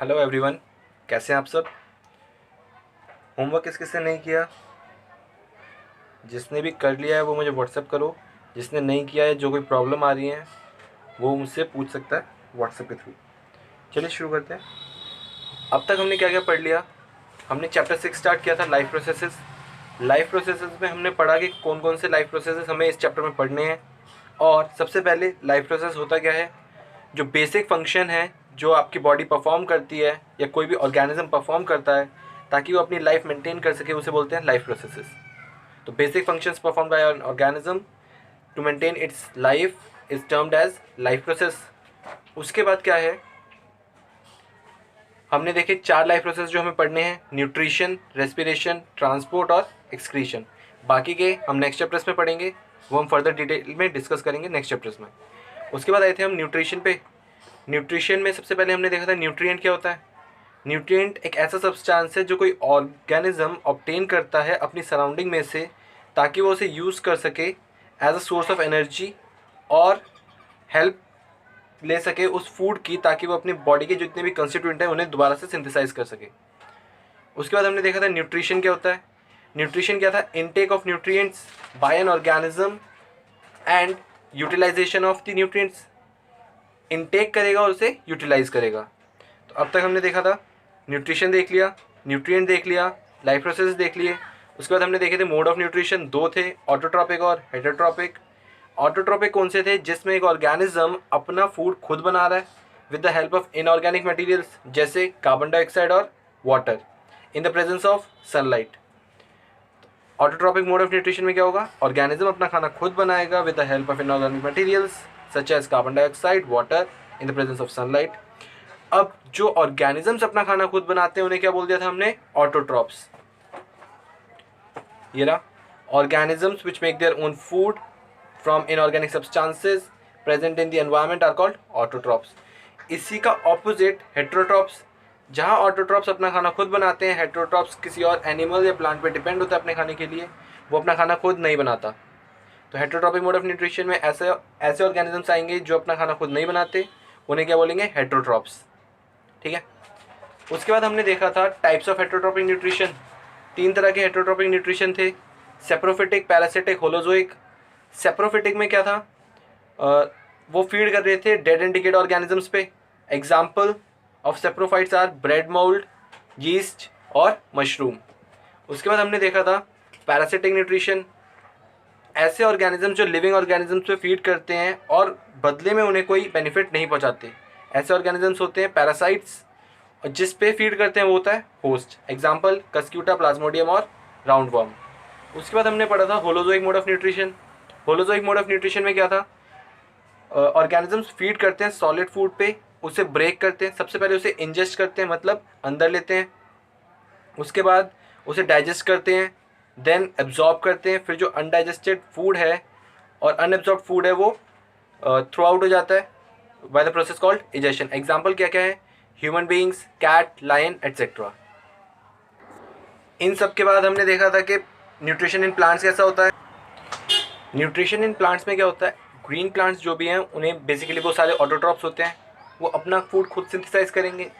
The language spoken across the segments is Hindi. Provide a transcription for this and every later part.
हेलो एवरीवन, कैसे हैं आप सब। होमवर्क किस किसने नहीं किया? जिसने भी कर लिया है वो मुझे व्हाट्सएप करो। जिसने नहीं किया है, जो कोई प्रॉब्लम आ रही है वो मुझसे पूछ सकता है व्हाट्सएप के थ्रू। चलिए शुरू करते हैं। अब तक हमने क्या क्या पढ़ लिया। हमने चैप्टर 6 स्टार्ट किया था, लाइफ प्रोसेसेस। लाइफ प्रोसेसेस में हमने पढ़ा कि कौन कौन से लाइफ प्रोसेसेस हमें इस चैप्टर में पढ़ने हैं। और सबसे पहले लाइफ प्रोसेस होता क्या है, जो बेसिक फंक्शन है जो आपकी बॉडी परफॉर्म करती है या कोई भी ऑर्गेनिज्म परफॉर्म करता है ताकि वो अपनी लाइफ मेंटेन कर सके, उसे बोलते हैं लाइफ प्रोसेसेस। तो basic functions perform by an organism to maintain its life is termed as life process. उसके बाद क्या है, हमने देखे 4 लाइफ प्रोसेस जो हमें पढ़ने हैं: न्यूट्रिशन, रेस्पिरेशन, ट्रांसपोर्ट और एक्सक्रीशन। बाकी के हम नेक्स्ट चैप्टर्स में पढ़ेंगे, वो हम फर्दर डिटेल में डिस्कस करेंगे नेक्स्ट चैप्टर्स में। उसके बाद आए थे हम न्यूट्रिशन पे। न्यूट्रिशन में सबसे पहले हमने देखा था न्यूट्रिएंट क्या होता है। न्यूट्रिएंट एक ऐसा सब्सटेंस है जो कोई ऑर्गेनिज्म ऑब्टेन करता है अपनी सराउंडिंग में से ताकि वो उसे यूज़ कर सके as a source of energy और हेल्प ले सके उस फूड की, ताकि वो अपनी बॉडी के जितने भी कंस्टिट्यूएंट हैं उन्हें दोबारा से सिंथेसाइज कर सके। उसके बाद हमने देखा था न्यूट्रिशन क्या होता है। न्यूट्रिशन क्या था, intake of nutrients by an organism and utilization of the nutrients. Intake करेगा और उसे यूटिलाइज करेगा। तो अब तक हमने देखा था न्यूट्रिशन देख लिया, न्यूट्रिएंट देख लिया, लाइफ प्रोसेस देख लिए। उसके बाद हमने देखे थे मोड ऑफ न्यूट्रिशन, 2 थे, ऑटोट्रॉपिक और हेटरोट्रॉपिक। ऑटोट्रॉपिक कौन से थे, जिसमें एक ऑर्गेनिज्म अपना फूड खुद बना रहा है with the help of inorganic materials जैसे कार्बन डाइऑक्साइड और water in the presence of sunlight. Autotrophic mode of nutrition में क्या होगा, ऑर्गेनिज्म अपना खाना खुद बनाएगा with the help of inorganic materials such as carbon dioxide, water in the presence of sunlight. अब जो ऑर्गेनिजम्स अपना खाना खुद बनाते हैं उन्हें क्या बोल दिया था हमने, ऑटोट्रॉप्स। ये रहा, organisms which make their own food from inorganic substances present in the environment are called autotrophs. इसी का ऑपोजिट हेट्रोट्रॉप्स। जहाँ ऑटोट्रॉप्स अपना खाना खुद बनाते हैं, हेट्रोट्रॉप्स किसी और एनिमल या प्लांट पे डिपेंड होता है अपने खाने के लिए, वो अपना खाना खुद नहीं बनाता। तो हेट्रोट्रॉपिक मोड ऑफ न्यूट्रिशन में ऐसे ऐसे ऑर्गेनिजम्स आएंगे जो अपना खाना खुद नहीं बनाते, उन्हें क्या बोलेंगे, हेट्रोट्रॉप्स। ठीक है। उसके बाद हमने देखा था टाइप्स ऑफ हेट्रोट्रॉपिक न्यूट्रिशन। 3 तरह के हेट्रोट्रॉपिक न्यूट्रिशन थे, सेप्रोफिटिक, पैरासिटिक, होलोजोइक। सेप्रोफिटिक में क्या था, वो फीड कर रहे थे डेड एंड डिकेड ऑर्गेनिजम्स पे। Example of saprophytes are bread mould, yeast और मशरूम। उसके बाद हमने देखा था पैरासिटिक न्यूट्रिशन, ऐसे ऑर्गेनिज्म जो लिविंग ऑर्गेनिजम्स पे फीड करते हैं और बदले में उन्हें कोई बेनिफिट नहीं पहुंचाते, ऐसे ऑर्गेनिजम्स होते हैं पैरासाइट्स। और जिस पे फीड करते हैं वो होता है होस्ट। एग्जाम्पल कस्क्यूटा, प्लाज्मोडियम और राउंड वर्म। उसके बाद हमने पढ़ा था holozoic mode of nutrition. Holozoic mode of nutrition में क्या था, ऑर्गेनिजम्स फीड करते हैं सॉलिड फूड पे, उसे ब्रेक करते हैं। सबसे पहले उसे इंजेस्ट करते हैं, मतलब अंदर लेते हैं, उसके बाद उसे डाइजेस्ट करते हैं, देन एब्जॉर्ब करते हैं। फिर जो अनडाइजेस्टेड फूड है और अनएब्जॉर्ब फूड है वो थ्रू आउट हो जाता है by the process called egestion. Example क्या क्या है, human beings, cat, lion etcetera. इन सब के बाद हमने देखा था कि न्यूट्रिशन इन प्लांट्स कैसा होता है। न्यूट्रिशन इन प्लांट्स में क्या होता है, ग्रीन प्लांट्स जो भी हैं उन्हें बेसिकली वो सारे ऑटोट्रॉप्स होते हैं, वो अपना फूड खुद सिंथेसाइज करेंगे।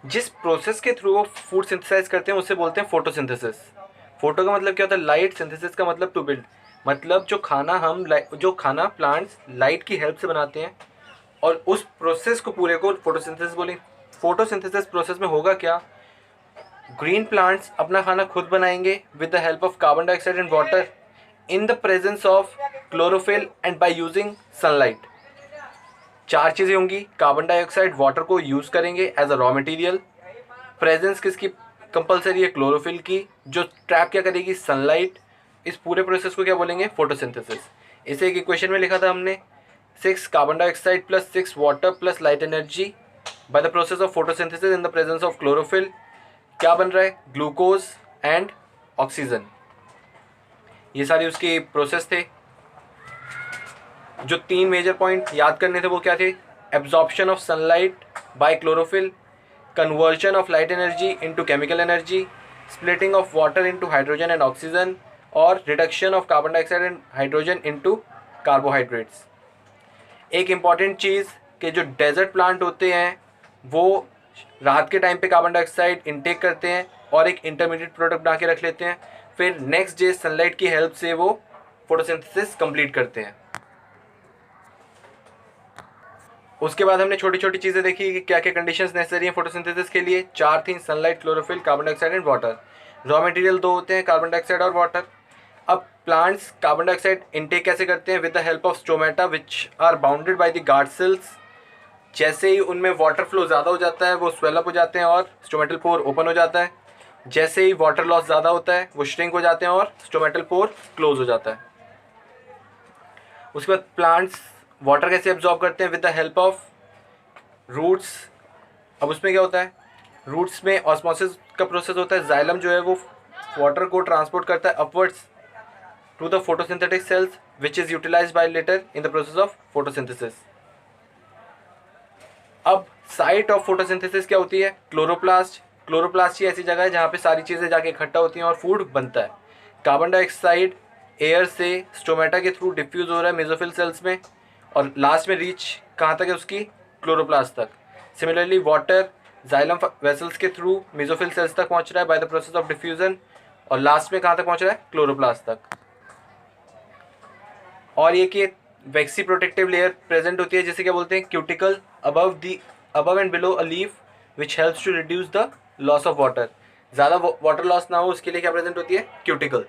जिस प्रोसेस के थ्रू वो फूड सिंथेसाइज करते हैं उसे बोलते हैं फोटोसिंथेसिस। फोटो का मतलब क्या होता है, लाइट, सिंथेसिस का मतलब टू बिल्ड, मतलब जो खाना प्लांट्स लाइट की हेल्प से बनाते हैं और उस प्रोसेस को पूरे को फोटोसिंथेसिस बोलेंगे। फोटोसिंथेसिस प्रोसेस में होगा क्या, ग्रीन प्लांट्स अपना खाना खुद बनाएंगे with the help of carbon dioxide and water in the presence of chlorophyll and by using sunlight. 4 चीज़ें होंगी, कार्बन डाइऑक्साइड, वाटर को यूज़ करेंगे as a raw material, presence किसकी कंपलसरी है, क्लोरोफिल की, जो ट्रैप क्या करेगी, सनलाइट। इस पूरे प्रोसेस को क्या बोलेंगे, फोटोसिंथेसिस। इसे एक इक्वेशन में लिखा था हमने, 6 carbon dioxide plus 6 water plus light energy by the process of photosynthesis in the presence of chlorophyll. क्या बन रहा है, ग्लूकोज एंड ऑक्सीजन। ये सारी उसकी प्रोसेस थे। जो 3 मेजर पॉइंट याद करने थे वो क्या थे, absorption of sunlight by chlorophyll, conversion of light energy into chemical energy, splitting of water into hydrogen and oxygen, और reduction of carbon dioxide and hydrogen into carbohydrates. एक इम्पॉर्टेंट चीज़ कि जो डेजर्ट प्लांट होते हैं वो रात के टाइम पे कार्बन डाइऑक्साइड इनटेक करते हैं और एक इंटरमीडिएट प्रोडक्ट बना के रख लेते हैं, फिर नेक्स्ट डे सनलाइट की हेल्प से वो फोटोसिंथेसिस कंप्लीट करते हैं। उसके बाद हमने छोटी छोटी चीज़ें देखी कि क्या क्या कंडीशंस नेसेसरी हैं फोटोसिंथेसिस के लिए। 4 थी, sunlight, chlorophyll, carbon dioxide and water. Raw material 2 होते हैं, कार्बन डाइऑक्साइड और वाटर। अब प्लांट्स कार्बन डाइऑक्साइड इनटेक कैसे करते हैं? With the help of stomata which are bounded by the guard cells. जैसे ही उनमें वाटर फ्लो ज़्यादा हो जाता है वो स्वेल अप हो जाते हैं और स्टोमेटल पोर ओपन हो जाता है। जैसे ही वाटर लॉस ज़्यादा होता है वो श्रिंक हो जाते हैं और स्टोमेटल पोर क्लोज हो जाता है। उसके बाद प्लांट्स वाटर कैसे एब्जॉर्ब करते हैं? With the help of roots. अब उसमें क्या होता है? रूट्स में ऑस्मोसिस का प्रोसेस होता है। जाइलम जो है वो वाटर को ट्रांसपोर्ट करता है upwards to the photosynthetic cells which is utilized by later in the process of photosynthesis. अब साइट ऑफ फोटोसिंथेसिस क्या होती है? क्लोरोप्लास्ट। क्लोरोप्लास्ट ही ऐसी जगह है जहाँ पे सारी चीज़ें जाके इकट्ठा होती हैं और फूड बनता है। कार्बन डाइऑक्साइड एयर से स्टोमेटा के थ्रू डिफ्यूज हो रहा है मेसोफिल सेल्स में और लास्ट में रीच कहाँ तक है उसकी? क्लोरोप्लास्ट तक। सिमिलरली वाटर जाइलम वेसल्स के थ्रू मेसोफिल सेल्स तक पहुँच रहा है by the process of diffusion और लास्ट में कहाँ तक पहुँच रहा है? क्लोरोप्लास्ट तक। और ये कि वैक्सी प्रोटेक्टिव लेयर प्रेजेंट होती है जिसे क्या बोलते हैं? Cuticle above and below a leaf which helps to reduce the loss of water. ज़्यादा वाटर लॉस ना हो उसके लिए क्या प्रेजेंट होती है? क्यूटिकल।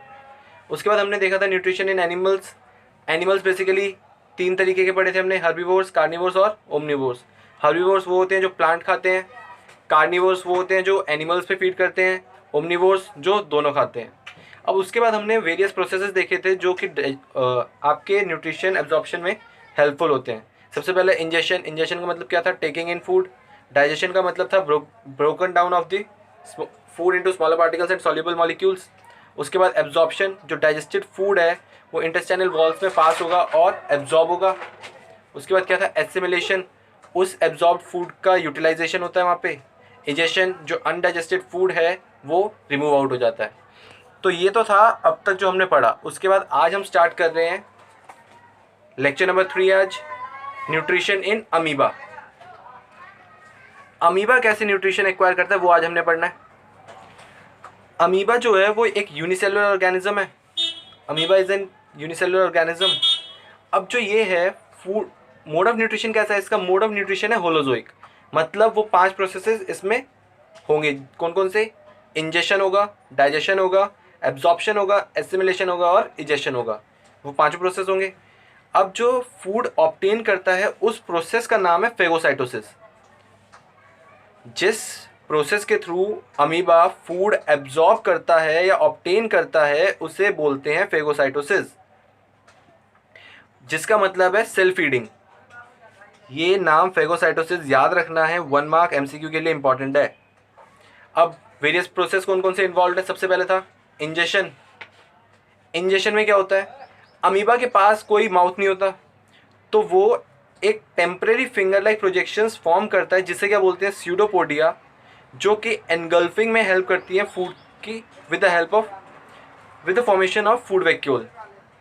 उसके बाद हमने देखा था nutrition in animals. Animals basically 3 तरीके के पढ़े थे हमने, हर्बीवोर्स, कार्निवोर्स और ओमनिवोर्स। हर्बीवोर्स वो होते हैं जो प्लांट खाते हैं, कार्निवोर्स वो होते हैं जो एनिमल्स पे फीड करते हैं, ओमनिवोर्स जो दोनों खाते हैं। अब उसके बाद हमने वेरियस प्रोसेसेस देखे थे जो कि आपके न्यूट्रिशन एब्जॉर्प्शन में हेल्पफुल होते हैं। सबसे पहले इंजेशन। इंजेशन का मतलब क्या था? Taking in food. डाइजेशन का मतलब था broken down of the food into smaller particles and soluble molecules. उसके बाद एब्जॉर्प्शन, जो डाइजेस्टेड फूड है वो इंटेस्टाइनल वॉल्स में पास होगा और एब्जॉर्ब होगा। उसके बाद क्या था? एसिमिलेशन, उस एब्जॉर्ब फूड का यूटिलाइजेशन होता है वहाँ पे। इजेशन, जो अनडाइजेस्टेड फूड है वो रिमूव आउट हो जाता है। तो ये तो था अब तक जो हमने पढ़ा। उसके बाद आज हम स्टार्ट कर रहे हैं लेक्चर नंबर 3 आज, न्यूट्रिशन इन अमीबा। अमीबा कैसे न्यूट्रिशन एक्वायर करता है वो आज हमने पढ़ना है। अमीबा जो है वो एक यूनिसेलुलर ऑर्गेनिज्म है। Amoeba is an unicellular organism. अब जो ये है फूड मोड ऑफ न्यूट्रिशन कैसा है इसका? मोड ऑफ न्यूट्रिशन है होलोजोइक, मतलब वो 5 प्रोसेसेस इसमें होंगे। कौन कौन से? इंजेशन होगा, डाइजेशन होगा, एब्जॉर्प्शन होगा, एसिमिलेशन होगा और इजेशन होगा। वो 5 प्रोसेस होंगे। अब जो फूड ऑब्टेन करता है उस प्रोसेस का नाम है फेगोसाइटोसिस। जिस प्रोसेस के थ्रू अमीबा फूड एब्जॉर्ब करता है या ऑब्टेन करता है उसे बोलते हैं फेगोसाइटोसिस, जिसका मतलब है सेल फीडिंग। ये नाम फेगोसाइटोसिस याद रखना है, 1 मार्क एमसीक्यू के लिए इंपॉर्टेंट है। अब वेरियस प्रोसेस कौन कौन से इन्वॉल्व है? सबसे पहले था इंजेशन। इंजेशन में क्या होता है? अमीबा के पास कोई माउथ नहीं होता तो वो एक temporary finger like projections form करता है जिसे क्या बोलते हैं? स्यूडोपोडिया, जो कि एनगल्फिंग में हेल्प करती है फूड की with the formation of food vacuole.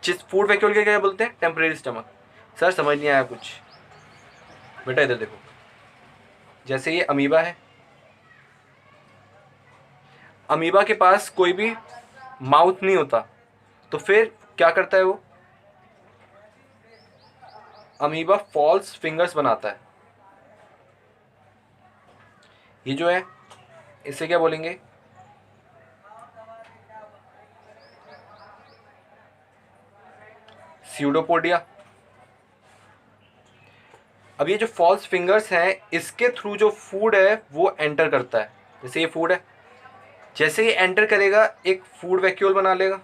जिस फूड वैक्यूल के क्या बोलते हैं? Temporary stomach. सर समझ नहीं आया कुछ? बेटा इधर देखो, जैसे ये अमीबा है, अमीबा के पास कोई भी माउथ नहीं होता तो फिर क्या करता है वो? अमीबा फॉल्स फिंगर्स बनाता है। ये जो है इसे क्या बोलेंगे? स्यूडोपोडिया। अब ये जो फॉल्स फिंगर्स हैं इसके थ्रू जो फूड है वो एंटर करता है। जैसे ये फूड है, जैसे ये एंटर करेगा एक फूड वैक्यूल बना लेगा।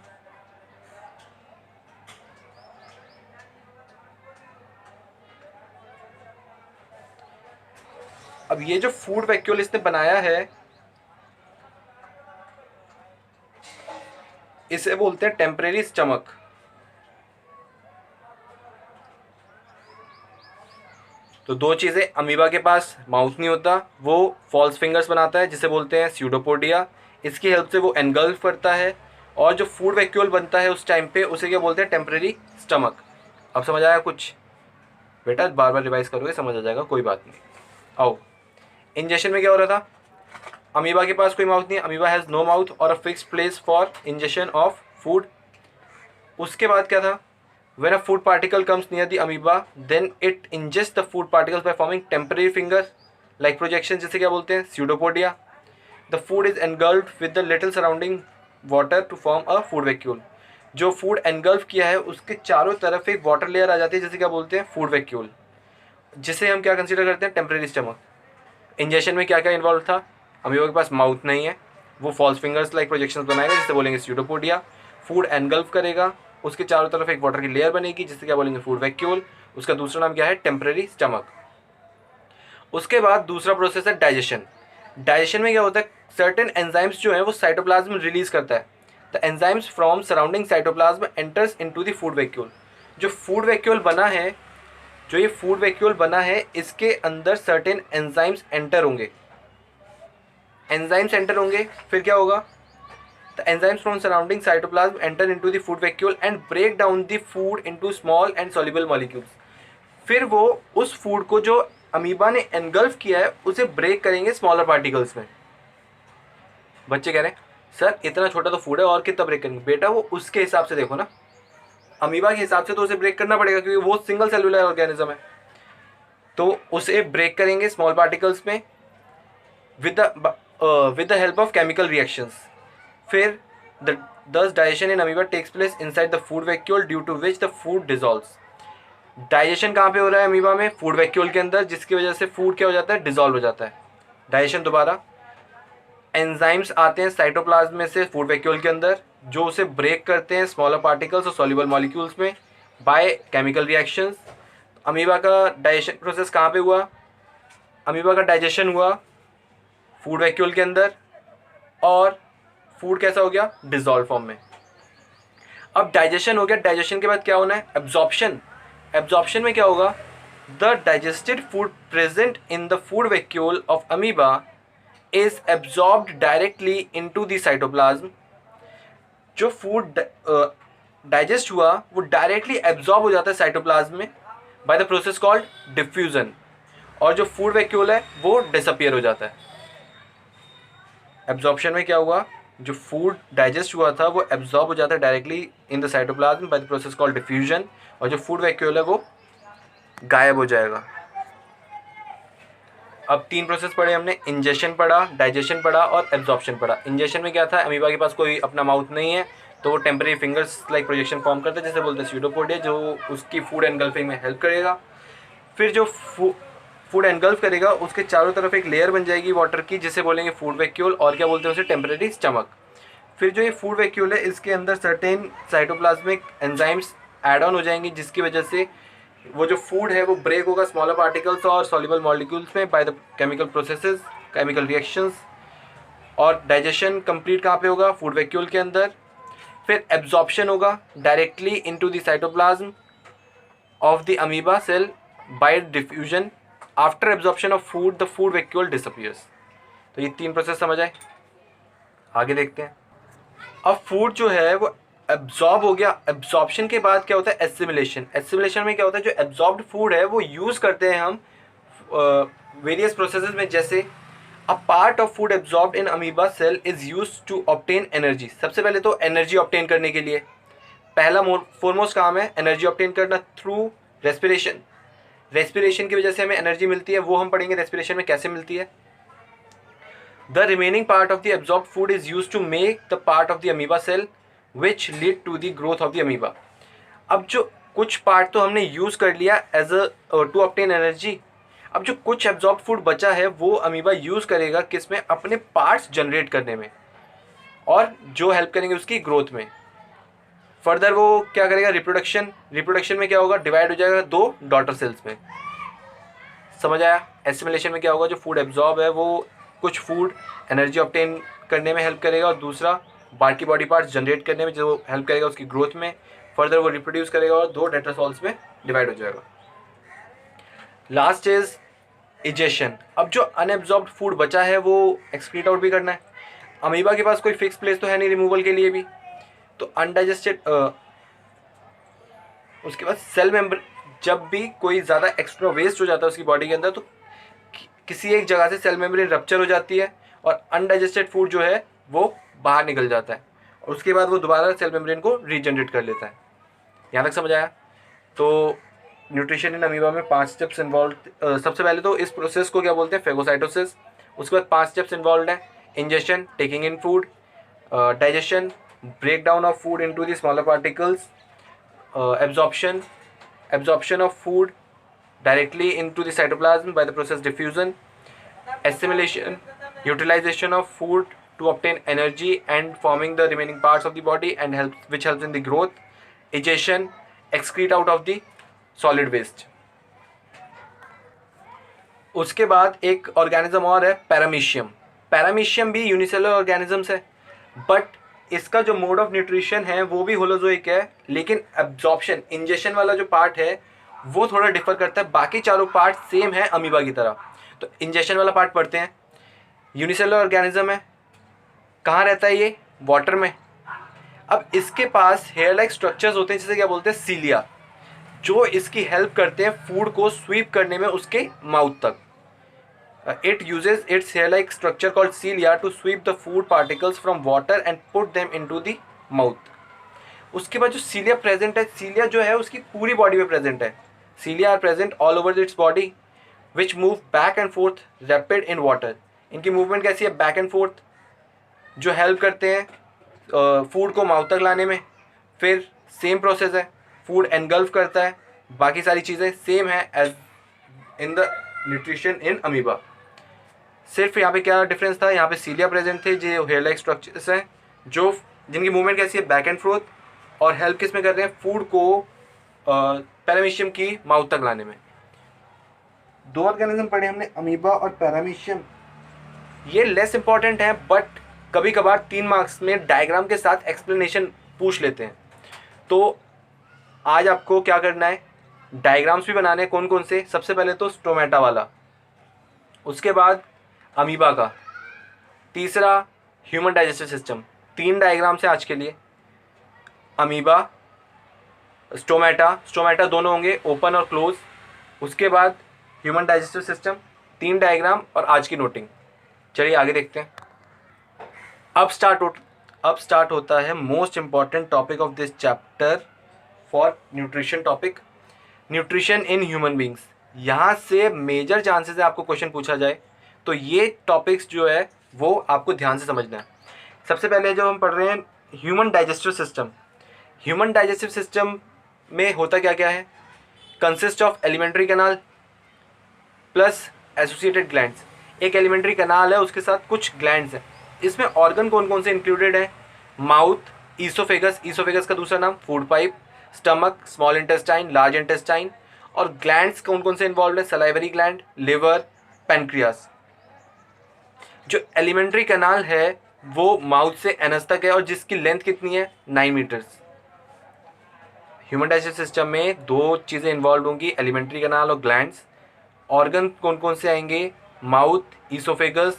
अब ये जो फूड वैक्यूल इसने बनाया है इसे बोलते हैं टेम्परेरी स्टमक। तो 2 चीज़ें, अमीबा के पास माउथ नहीं होता, वो फॉल्स फिंगर्स बनाता है जिसे बोलते हैं स्यूडोपोडिया। इसकी हेल्प से वो एनगल्फ करता है और जो फूड वैक्यूल बनता है उस टाइम पे उसे क्या बोलते हैं? Temporary stomach. अब समझ आया कुछ? बेटा बार बार रिवाइज करोगे समझ आ जाएगा, कोई बात नहीं। आओ, इंजेक्शन में क्या हो रहा था? अमीबा के पास कोई माउथ नहीं है, अमीबा हैज़ नो माउथ और a fixed place for injection of food. उसके बाद क्या था, when a food particle comes near the amoeba then it ingests the food particles by forming temporary finger like projection, जिसे क्या बोलते हैं, pseudopodia. The food is engulfed with the little surrounding water to form a food vacuole. जो फूड एनगल्फ किया है उसके चारों तरफ एक वाटर लेयर आ जाती है जिसे क्या बोलते हैं, फूड वैक्यूल, जिसे हम क्या कंसीडर करते हैं, टेम्परेरी स्टमक। इंजेक्शन में क्या क्या इन्वॉल्व था, अमीबा के पास माउथ नहीं है, वो फॉल्स फिंगर्स लाइक प्रोजेक्शंस बनाएगा जिसे बोलेंगे स्यूडोपोडिया। फूड एनगल्फ करेगा, उसके चारों तरफ एक वाटर की लेयर बनेगी जिसे क्या बोलेंगे, फूड वैक्यूल। उसका दूसरा नाम क्या है, टेम्परेरी स्टमक। उसके बाद दूसरा प्रोसेस है डाइजेशन। डाइजेशन में क्या होता है, सर्टेन एंजाइम्स जो है वो साइटोप्लाज्म रिलीज करता है। The enzymes from surrounding cytoplasm enters into the food vacuole. जो फूड वैक्यूल बना है, जो ये फूड वैक्यूल बना है, इसके अंदर सर्टेन एंजाइम्स एंटर होंगे। एंजाइम्स एंटर होंगे, फिर क्या होगा, the enzymes from surrounding cytoplasm enter into the food vacuole and break down the food into small and soluble molecules. फिर वो उस फूड को जो अमीबा ने एनगल्फ किया है उसे ब्रेक करेंगे स्मॉलर पार्टिकल्स में। बच्चे कह रहे हैं सर इतना छोटा तो फूड है और कितना ब्रेक करेंगे, बेटा वो उसके हिसाब से देखो ना, अमीबा के हिसाब से तो उसे ब्रेक करना पड़ेगा क्योंकि वो सिंगल सेलुलर ऑर्गेनिज्म है, तो उसे ब्रेक करेंगे स्मॉल पार्टिकल्स में with the help of chemical reactions. फिर thus digestion in amoeba takes place inside the food vacuole due to which the food dissolves. Digestion कहाँ पे हो रहा है अमीबा में, फूड वैक्यूल के अंदर, जिसकी वजह से फूड क्या हो जाता है, डिसॉल्व हो जाता है। डाइजेशन दोबारा, एंजाइम्स आते हैं साइटोप्लाज्म में से फूड वैक्यूल के अंदर जो उसे ब्रेक करते हैं स्मॉलर पार्टिकल्स और सॉल्युबल मॉलिक्यूल्स में बाय केमिकल रिएक्शंस। अमीबा का डाइजेशन प्रोसेस कहाँ पे हुआ, अमीबा का डाइजेशन हुआ फूड वैक्यूल के अंदर और फूड कैसा हो गया, डिसॉल्व फॉर्म में। अब डाइजेशन हो गया, डाइजेशन के बाद क्या होना है, एब्जॉर्प्शन। एब्जॉर्प्शन में क्या होगा, the digested food present in the food vacuole of amoeba is absorbed directly into the cytoplasm. जो फूड डाइजेस्ट हुआ वो डायरेक्टली एब्जॉर्ब हो जाता है साइटोप्लाज्म में bye the process called diffusion, और जो फूड वैक्यूल है वो डिसअपियर हो जाता है। एब्जॉर्प्शन में क्या हुआ, जो फूड डाइजेस्ट हुआ था वो एब्जॉर्ब हो जाता है directly in the cytoplasm bye the process called diffusion, और जो फूड वैक्यूल है वो गायब हो जाएगा। अब तीन प्रोसेस पढ़े हमने, इंजेक्शन पढ़ा, डाइजेशन पढ़ा और एब्जॉर्प्शन पढ़ा। इंजेक्शन में क्या था, अमीबा के पास कोई अपना माउथ नहीं है तो वो temporary fingers like projection form करता है जिसे बोलते हैं स्यूडोपोडिया, जो उसकी फूड एनगल्फिंग में हेल्प करेगा। फिर जो फूड एनगल्फ करेगा उसके चारों तरफ एक लेयर बन जाएगी वाटर की जिसे बोलेंगे फूड वैक्यूल, और क्या बोलते हैं उसे, टेम्परेरी स्टमक। फिर जो ये फूड वैक्यूल है इसके अंदर certain cytoplasmic enzymes add on हो जाएंगी जिसकी वजह से वो जो फूड है वो ब्रेक होगा स्मॉलर पार्टिकल्स और सॉल्युबल मॉलिक्यूल्स में by the chemical processes, chemical reactions. और डाइजेशन कंप्लीट कहाँ पे होगा, फूड वैक्यूल के अंदर। फिर एब्जॉर्प्शन होगा directly into the cytoplasm of the amoeba cell by diffusion. After absorption of food the food vacuole disappears. तो ये तीन प्रोसेस समझ आए, आगे देखते हैं। अब फूड जो है वो एब्जॉर्ब हो गया, एब्जॉर्प्शन के बाद क्या होता है, एसिमिलेशन। एसिमिलेशन में क्या होता है, जो एब्जॉर्ब्ड फूड है वो यूज़ करते हैं हम वेरियस प्रोसेसेस में, जैसे a part of food absorbed in amoeba cell is used to obtain energy. सबसे पहले तो एनर्जी ऑब्टेन करने के लिए पहला फोरमोस्ट काम है एनर्जी ऑब्टेन करना थ्रू रेस्पिरेशन। रेस्पिरेशन की वजह से हमें एनर्जी मिलती है, वो हम पढ़ेंगे रेस्पिरेशन में कैसे मिलती है। The remaining part of the absorbed food is used to make the part of the amoeba cell which lead to the growth of the amoeba. अब जो कुछ पार्ट तो हमने यूज़ कर लिया as a to obtain energy, अब जो कुछ एब्जॉर्ब्ड फूड बचा है वो अमीबा यूज़ करेगा किस में, अपने पार्ट्स जनरेट करने में, और जो हेल्प करेंगे उसकी ग्रोथ में। फर्दर वो क्या करेगा, रिप्रोडक्शन। रिप्रोडक्शन में क्या होगा, डिवाइड हो जाएगा दो डॉटर सेल्स में। समझ आया। एसिमिलेशन में क्या होगा, जो फूड एब्जॉर्ब है वो कुछ फूड एनर्जी ऑब्टेन करने में हेल्प करेगा और दूसरा बाकी बॉडी पार्ट्स जनरेट करने में जो हेल्प करेगा उसकी ग्रोथ में। फर्दर वो रिप्रोड्यूस करेगा और दो डेट्रासॉल्स में डिवाइड हो जाएगा। Last is egestion. अब जो अनएब्जॉर्ब्ड फूड बचा है वो एक्सक्रीट आउट भी करना है। अमीबा के पास कोई फिक्स प्लेस तो है नहीं रिमूवल के लिए भी, तो अनडाइजेस्टेड उसके बाद सेल मेम्ब्रेन, जब भी कोई ज़्यादा एक्स्ट्रा वेस्ट हो जाता है उसकी बॉडी के अंदर तो किसी एक जगह से सेल मेम्ब्रेन रप्चर हो जाती है और अनडाइजेस्टेड फूड जो है वो बाहर निकल जाता है और उसके बाद वो दोबारा सेल मेम्ब्रेन को रीजनरेट कर लेता है। यहाँ तक समझ आया? तो न्यूट्रिशन इन अमीबा में 5 स्टेप्स इन्वॉल्व। सबसे पहले तो इस प्रोसेस को क्या बोलते हैं? फेगोसाइटोसिस। उसके बाद 5 स्टेप्स इन्वॉल्व हैं। Ingestion, taking in food, digestion, break down of food into the smaller particles, absorption of food directly into the cytoplasm by the process diffusion, assimilation, utilization of food to obtain energy and forming the remaining parts of the body and which helps in the growth, egestion, excrete out of the solid waste. उसके बाद एक ऑर्गेनिज्म और है पैरामीशियम। पैरामीशियम भी यूनिसेलुलर ऑर्गेनिजम्स है, बट इसका जो मोड ऑफ न्यूट्रिशन है वो भी होलोजोइक है, लेकिन एब्जॉर्प्शन, इंजेक्शन वाला जो पार्ट है वो थोड़ा डिफर करता है। बाकी चारों पार्ट सेम है अमीबा की तरह। तो इंजेक्शन वाला पार्ट पढ़ते हैं। यूनिसेलुलर ऑर्गेनिज्म है, कहाँ रहता है ये? वाटर में। अब इसके पास हेयर लाइक स्ट्रक्चर्स होते हैं जिसे क्या बोलते हैं? सीलिया, जो इसकी हेल्प करते हैं फूड को स्वीप करने में उसके माउथ तक। It uses its hair-like structure called cilia to sweep the food particles from water and put them into the mouth. उसके बाद जो सीलिया प्रेजेंट है, सीलिया जो है उसकी पूरी बॉडी में प्रेजेंट है। Cilia are present all over its body which move back and forth rapid in water. इनकी मूवमेंट कैसी है? बैक एंड फोर्थ, जो हेल्प करते हैं फूड को माउथ तक लाने में। फिर सेम प्रोसेस है, फूड एनगल्फ करता है, बाकी सारी चीज़ें सेम है as in the nutrition in amoeba. सिर्फ यहाँ पे क्या डिफरेंस था? यहाँ पे सीलिया प्रेजेंट थे जो हेयर लाइक स्ट्रक्चर्स हैं, जो जिनकी मूवमेंट कैसी है? बैक एंड फोर्थ, और हेल्प किस में कर रहे हैं? फूड को पैरामीशियम की माउथ तक लाने में। दो ऑर्गेनिज्म पढ़े हमने, अमीबा और पैरामीशियम। ये लेस इंपॉर्टेंट है, बट कभी कभार 3 मार्क्स में डायग्राम के साथ एक्सप्लेनेशन पूछ लेते हैं। तो आज आपको क्या करना है? डायग्राम्स भी बनाने हैं। कौन कौन से? सबसे पहले तो स्टोमेटा वाला, उसके बाद अमीबा का, तीसरा ह्यूमन डाइजेस्टिव सिस्टम। 3 डायग्राम से आज के लिए, अमीबा, स्टोमेटा दोनों होंगे ओपन और क्लोज। उसके बाद ह्यूमन डाइजेस्टिव सिस्टम, 3 डायग्राम और आज की नोटिंग। चलिए आगे देखते हैं। अब स्टार्ट होता है most important topic of this chapter for nutrition topic, nutrition in human beings. यहाँ से मेजर चांसेस है आपको क्वेश्चन पूछा जाए, तो ये टॉपिक्स जो है वो आपको ध्यान से समझना है। सबसे पहले जो हम पढ़ रहे हैं human digestive system. Human digestive system में होता क्या क्या है? Consist of alimentary canal plus associated glands. एक एलिमेंट्री कैनाल है, उसके साथ कुछ ग्लैंड्स हैं। इसमें ऑर्गन कौन कौन से इंक्लूडेड है? माउथ, ईसोफेगस का दूसरा नाम food pipe, stomach, small intestine, large intestine. और ग्लैंड्स कौन कौन से इन्वॉल्व है? Salivary gland, liver, pancreas. जो एलिमेंट्री कैनाल है वो माउथ से एनस तक है और जिसकी लेंथ कितनी है? 9 मीटर्स। ह्यूमन डाइजेस्टिव सिस्टम में 2 चीज़ें इन्वॉल्व होंगी, एलिमेंट्री कैनाल और ग्लैंड्स। ऑर्गन कौन कौन से आएंगे? Mouth, oesophagus,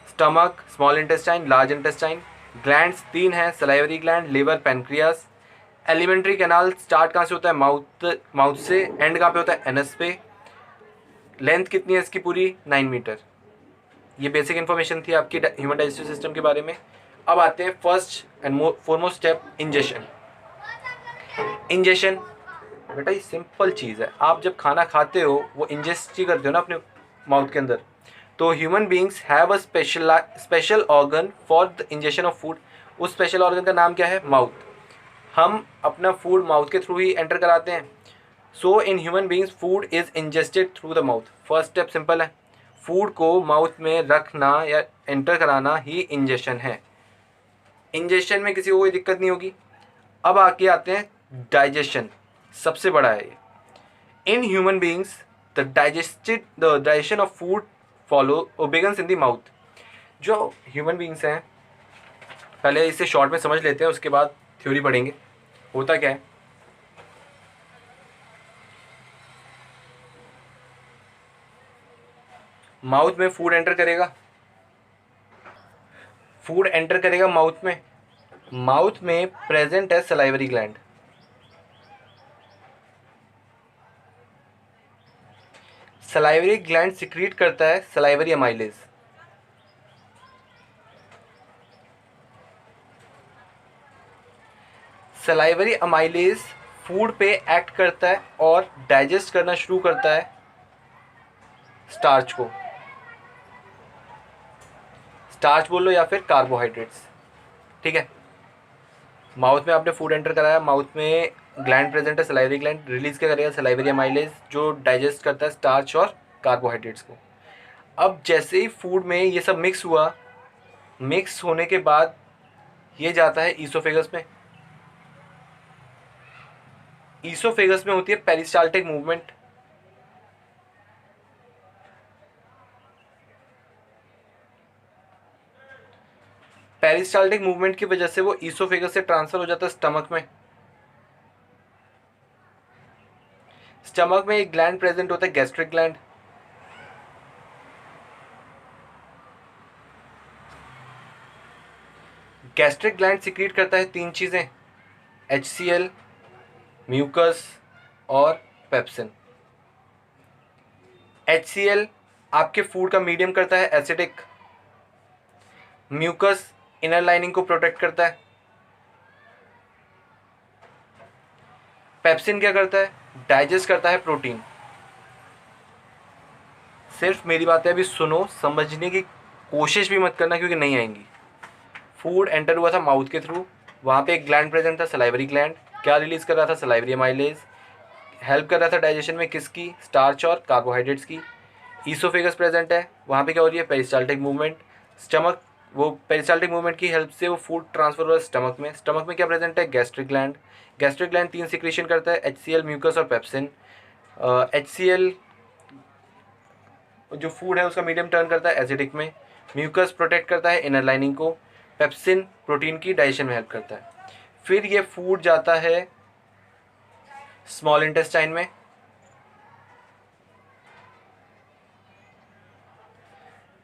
stomach, small intestine, large intestine. Glands 3 हैं, salivary gland, liver, pancreas. Alimentary canal start कहाँ से होता है? माउथ से। एंड कहाँ पे होता है? एनस पे। लेंथ कितनी है इसकी? पूरी 9 मीटर। ये बेसिक इन्फॉर्मेशन थी आपकी ह्यूमन डाइजेस्टिव सिस्टम के बारे में। अब आते हैं first and foremost step, ingestion. Ingestion बेटा ये सिंपल चीज़ है। आप जब खाना खाते हो वो इंजेस्ट ही करते हो ना अपने माउथ के अंदर। तो human beings have a special organ for the ingestion of food. उस स्पेशल ऑर्गन का नाम क्या है? माउथ। हम अपना फूड माउथ के थ्रू ही एंटर कराते हैं। So in human beings food is ingested through the mouth. First step simple है, फूड को माउथ में रखना या एंटर कराना ही इंजेशन है। इंजेशन में किसी को कोई दिक्कत नहीं होगी। अब आके आते हैं डाइजेशन, सबसे बड़ा है ये। इन human beings the digestion of food begins in the mouth. जो ह्यूमन बींग्स हैं, पहले इसे शॉर्ट में समझ लेते हैं, उसके बाद थ्योरी पढ़ेंगे। होता क्या है? माउथ में फूड एंटर करेगा, माउथ में। माउथ में प्रेजेंट है salivary gland. Salivary gland secrete करता है salivary amylase. Salivary amylase food पे एक्ट करता है और डाइजेस्ट करना शुरू करता है स्टार्च को, स्टार्च बोल लो या फिर कार्बोहाइड्रेट्स। ठीक है, माउथ में आपने फूड एंटर कराया, माउथ में ग्लैंड प्रेजेंट है, सलाइवरी ग्लैंड, रिलीज क्या करेगा, सलाइवरी अमाइलेज, जो डाइजेस्ट करता है स्टार्च और कार्बोहाइड्रेट्स को। अब जैसे ही फूड में ये सब मिक्स हुआ, मिक्स होने के बाद ये जाता है ईसोफेगस में। ईसोफेगस में होती है पेरिस्टाल्टिक मूवमेंट। पेरिस्टाल्टिक मूवमेंट की वजह से वो ईसोफेगस से ट्रांसफर हो जाता है स्टमक में। स्टमक में एक ग्लैंड प्रेजेंट होता है, gastric gland. Gastric gland secrete करता है 3 चीजें, HCl, म्यूकस और पेप्सिन। HCl आपके फूड का मीडियम करता है एसिडिक, म्यूकस इनर लाइनिंग को प्रोटेक्ट करता है, पेप्सिन क्या करता है, डाइजेस्ट करता है प्रोटीन। सिर्फ मेरी बातें अभी सुनो, समझने की कोशिश भी मत करना क्योंकि नहीं आएंगी। फूड एंटर हुआ था माउथ के थ्रू, वहाँ पे एक ग्लैंड प्रेजेंट था, सलाइवरी ग्लैंड। क्या रिलीज कर रहा था, सलाइवरी अमाइलेज। हेल्प कर रहा था डाइजेशन में किसकी, स्टार्च और कार्बोहाइड्रेट्स की। ईसोफेगस प्रेजेंट है, वहाँ पे क्या हो रही है, पेरिस्टाल्टिक मूवमेंट। स्टमक, वो पेरिस्टाल्टिक मूवमेंट की हेल्प से वो फूड ट्रांसफर हो रहा है स्टमक में। स्टमक में क्या प्रेजेंट है, gastric gland. Gastric gland 3 secretion करता है, HCl, म्यूकस और पेप्सिन। HCl जो फूड है उसका मीडियम टर्न करता है एसिडिक में, म्यूकस प्रोटेक्ट करता है इनर लाइनिंग को, पेप्सिन प्रोटीन की डाइजेशन में हेल्प करता है। फिर ये फूड जाता है स्मॉल इंटेस्टाइन में।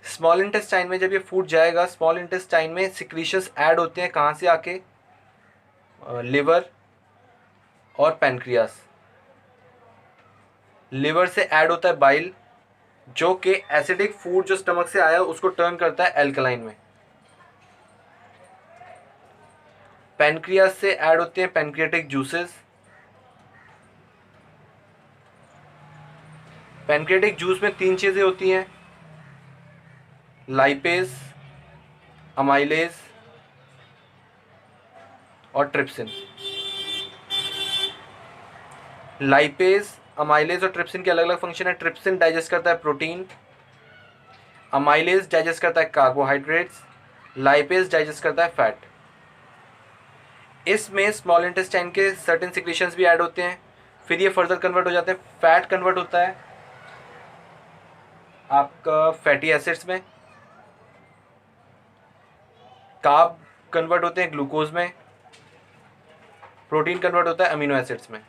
स्मॉल इंटेस्टाइन में जब ये फूड जाएगा, स्मॉल इंटेस्टाइन में सिक्रीशंस ऐड होते हैं, कहाँ से आके, लिवर और पैनक्रियास। लिवर से ऐड होता है बाइल, जो कि एसिडिक फूड जो स्टमक से आया उसको टर्न करता है एल्कलाइन में। पैनक्रियास से ऐड होते हैं पैनक्रियाटिक जूसेस। पैनक्रियाटिक जूस में 3 चीजें होती हैं, लाइपेज, अमाइलेज और ट्रिप्सिन। लाइपेज, अमाइलेज और ट्रिप्सिन के अलग अलग फंक्शन है। ट्रिप्सिन डाइजेस्ट करता है प्रोटीन, अमाइलेज डाइजेस्ट करता है कार्बोहाइड्रेट्स, लाइपेज डाइजेस्ट करता है फैट। इसमें स्मॉल इंटेस्टाइन के सर्टेन सिक्रीशंस भी ऐड होते हैं, फिर ये फर्दर कन्वर्ट हो जाते हैं, फैट कन्वर्ट होता है आपका फैटी एसिड्स में, कार्ब कन्वर्ट होते हैं ग्लूकोज में, प्रोटीन कन्वर्ट होता है अमीनो एसिड्स में।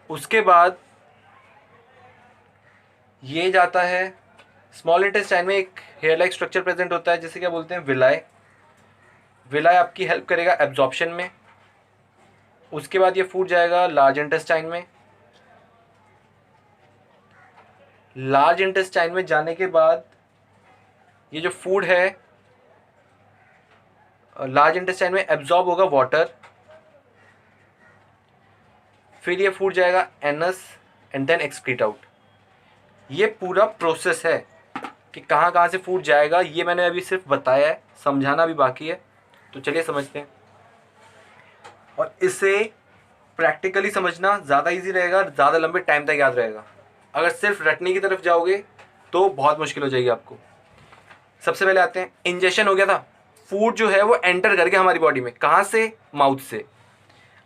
उसके बाद ये जाता है स्मॉल इंटेस्टाइन में, एक हेयर लाइक स्ट्रक्चर प्रेजेंट होता है जिसे क्या बोलते हैं, विलाई। विलाई आपकी हेल्प करेगा एब्जॉर्प्शन में। उसके बाद ये फूड जाएगा लार्ज इंटेस्टाइन में। लार्ज इंटेस्टाइन में जाने के बाद ये जो फूड है लार्ज इंटेस्टाइन में एब्जॉर्ब होगा वाटर, फिर ये फूड जाएगा anus and then excrete out. ये पूरा प्रोसेस है कि कहाँ कहाँ से फूड जाएगा, ये मैंने अभी सिर्फ बताया है, समझाना भी बाकी है। तो चलिए समझते हैं, और इसे प्रैक्टिकली समझना ज़्यादा इजी रहेगा, ज़्यादा लंबे टाइम तक याद रहेगा। अगर सिर्फ रटने की तरफ जाओगे तो बहुत मुश्किल हो जाएगी आपको। सबसे पहले आते हैं, इंजेक्शन हो गया था, फूड जो है वो एंटर कर गया हमारी बॉडी में, कहाँ से, माउथ से।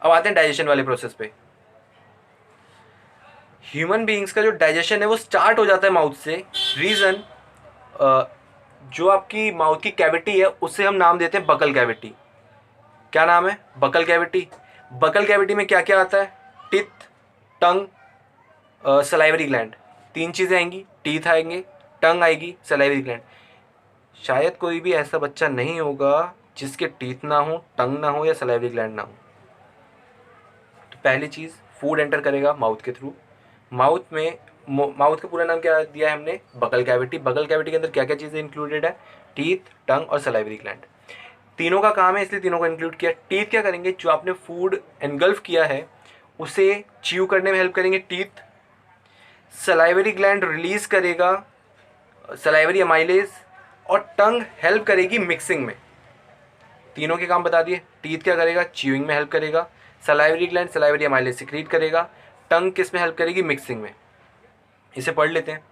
अब आते हैं डाइजेशन वाले प्रोसेस पे। ह्यूमन बीइंग्स का जो डाइजेशन है वो स्टार्ट हो जाता है माउथ से। रीज़न, जो आपकी माउथ की कैविटी है उसे हम नाम देते हैं बकल कैविटी। क्या नाम है, बकल कैविटी। बकल कैविटी में क्या क्या आता है, टिथ, टंग, सलाइवरी ग्लैंड। 3 चीज़ें आएंगी, टीथ आएंगे, टंग आएगी, सलाइवरी ग्लैंड। शायद कोई भी ऐसा बच्चा नहीं होगा जिसके टीथ ना हो, टंग ना हो या सलाइवरी ग्लैंड ना हो। तो पहली चीज़, फूड एंटर करेगा माउथ के थ्रू, माउथ में माउथ का पूरा नाम क्या दिया है हमने, बकल कैविटी। बकल कैविटी के अंदर क्या क्या चीज़ें इंक्लूडेड है, टीथ, टंग और सलाइवरी ग्लैंड। तीनों का काम है इसलिए तीनों को इंक्लूड किया। टीथ क्या करेंगे, जो आपने फूड एनगल्फ किया है उसे च्यू करने में हेल्प करेंगे टीथ। सलाइवरी ग्लैंड रिलीज करेगा सलाइवरी अमाइलेज, और टंग हेल्प करेगी मिक्सिंग में। तीनों के काम बता दिए। टीथ क्या करेगा, च्यूइंग में हेल्प करेगा। Salivary gland salivary amylase secrete करेगा। टंग किस में हेल्प करेगी, मिक्सिंग में। इसे पढ़ लेते हैं।